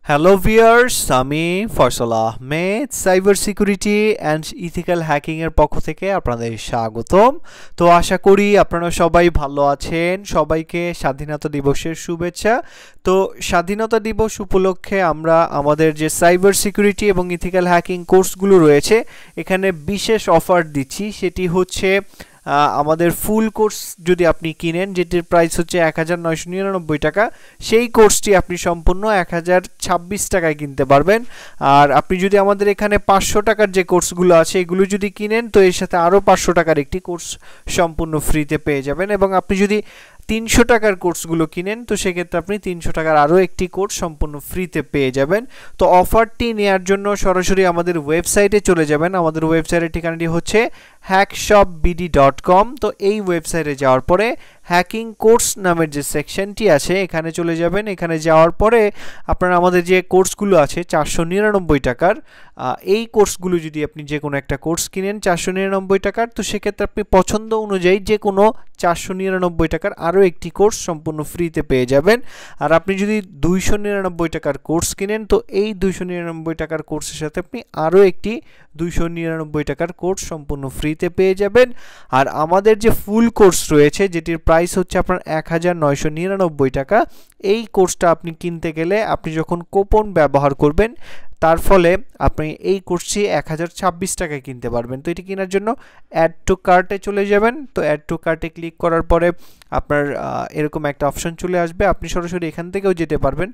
Hello viewers, আমি Faisal Ahmed cyber security and ethical hacking এর পক্ষ থেকে আপনাদের স্বাগতম। তো আশা করি আপনারা সবাই ভালো আছেন। সবাইকে স্বাধীনতা দিবসের শুভেচ্ছা। তো স্বাধীনতা দিবস উপলক্ষে আমরা আমাদের যে সাইবার সিকিউরিটি এবং ইথিক্যাল হ্যাকিং কোর্সগুলো রয়েছে এখানে বিশেষ অফার দিচ্ছি। সেটি হচ্ছে আমাদের ফুল কোর্স যদি আপনি কিনেন, যেটির প্রাইস হচ্ছে 1999 টাকা, সেই কোর্সটি আপনি সম্পূর্ণ 1026 টাকায় কিনতে পারবেন। আর আপনি যদি আমাদের এখানে 500 টাকার যে কোর্সগুলো আছে এগুলো যদি কিনেন তো এর সাথে আরও 500 টাকার একটি কোর্স সম্পূর্ণ ফ্রিতে পেয়ে যাবেন। এবং আপনি যদি 300 টাকার কোর্সগুলো কিনেন তো সেক্ষেত্রে আপনি 300 টাকার আরও একটি কোর্স সম্পূর্ণ ফ্রিতে পেয়ে যাবেন। তো অফারটি নেওয়ার জন্য সরাসরি আমাদের ওয়েবসাইটে চলে যাবেন। আমাদের ওয়েবসাইটের ঠিকানাটি হচ্ছে hackshopbd.com। তো এই ওয়েবসাইটে যাওয়ার পরে হ্যাকিং কোর্স নামের যে সেকশনটি আছে এখানে চলে যাবেন। এখানে যাওয়ার পরে আপনারা আমাদের যে কোর্সগুলো আছে 499 টাকার, এই কোর্সগুলো যদি আপনি যে কোনো একটা কোর্স কিনেন 499 টাকার, তো সেক্ষেত্রে আপনি পছন্দ অনুযায়ী যে কোনো 499 টাকার আরও একটি কোর্স সম্পূর্ণ ফ্রিতে পেয়ে যাবেন। আর আপনি যদি 299 টাকার কোর্স কিনেন তো এই 299 টাকার কোর্সের সাথে আপনি আরও একটি 299 টাকার কোর্স সম্পূর্ণ ফ্রিতে পেয়ে যাবেন। আর আমাদের যে ফুল কোর্স রয়েছে যেটির প্রাইস হচ্ছে আপনার 1999 টাকা, এই কোর্সটা আপনি কিনতে গেলে আপনি যখন কুপন ব্যবহার করবেন তার ফলে আপনি এই কোর্সটি 1026 টাকায় কিনতে পারবেন। তো এটি কেনার জন্য অ্যাড টু কার্টে চলে যাবেন। তো অ্যাড টু কার্টে ক্লিক করার পরে আপনার এরকম একটা অপশন চলে আসবে। আপনি সরাসরি এখান থেকেও যেতে পারবেন,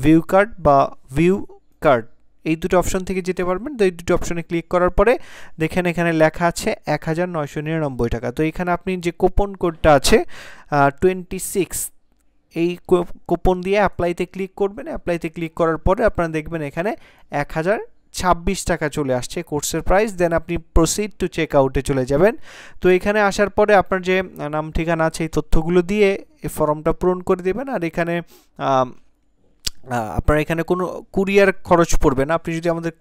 ভিউ কার্ট বা ভিউ কার্ট, এই দুটো অপশন থেকে যেতে পারবেন। তো এই দুটো অপশনে ক্লিক করার পরে দেখেন এখানে লেখা আছে 1999 টাকা। তো এখানে আপনি যে কুপন কোডটা আছে 26, এই কুপন দিয়ে অ্যাপ্লাইতে ক্লিক করবেন। অ্যাপ্লাইতে ক্লিক করার পরে আপনারা দেখবেন এখানে 1026 টাকা চলে আসছে কোর্সের প্রাইস। দেন আপনি প্রসিড টু চেক আউটে চলে যাবেন। তো এখানে আসার পরে আপনার যে নাম ঠিকানা আছে এই তথ্যগুলো দিয়ে এই ফর্মটা পূরণ করে দেবেন। আর এখানে আপনার এখানে কোনো কুরিয়ার খরচ পড়বে না। আপনি যদি আমাদের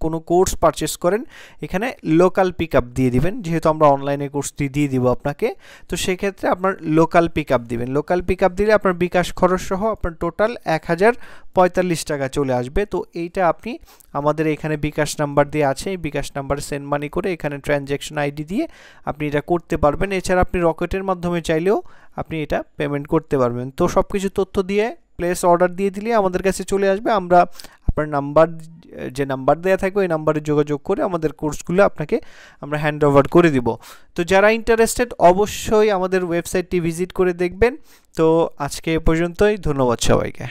কোনো কোর্স পারচেস করেন এখানে লোকাল পিক আপ দিয়ে দিবেন, যেহেতু আমরা অনলাইনে কোর্সটি দিয়ে দিব আপনাকে। তো সেক্ষেত্রে আপনার লোকাল পিক আপ দিবেন। লোকাল পিক আপ দিলে আপনার বিকাশ খরচ সহ আপনার টোটাল 1045 টাকা চলে আসবে। তো এইটা আপনি আমাদের এখানে বিকাশ নাম্বার দিয়ে আছে, এই বিকাশ নাম্বারে সেন্ড মানি করে এখানে ট্রানজ্যাকশন আইডি দিয়ে আপনি এটা করতে পারবেন। এছাড়া আপনি রকেটের মাধ্যমে চাইলেও আপনি এটা পেমেন্ট করতে পারবেন। তো সব কিছু তথ্য দিয়ে প্লেস অর্ডার দিয়ে দিলে আমাদের কাছে চলে আসবে। আমরা আপনার যে নাম্বার দেওয়া থাকবে ওই নাম্বারে যোগাযোগ করে আমাদের কোর্সগুলো আপনাকে আমরা হ্যান্ড ওভার করে দিব। তো যারা ইন্টারেস্টেড অবশ্যই আমাদের ওয়েবসাইটটি ভিজিট করে দেখবেন। তো আজকে এ পর্যন্তই, ধন্যবাদ সবাইকে।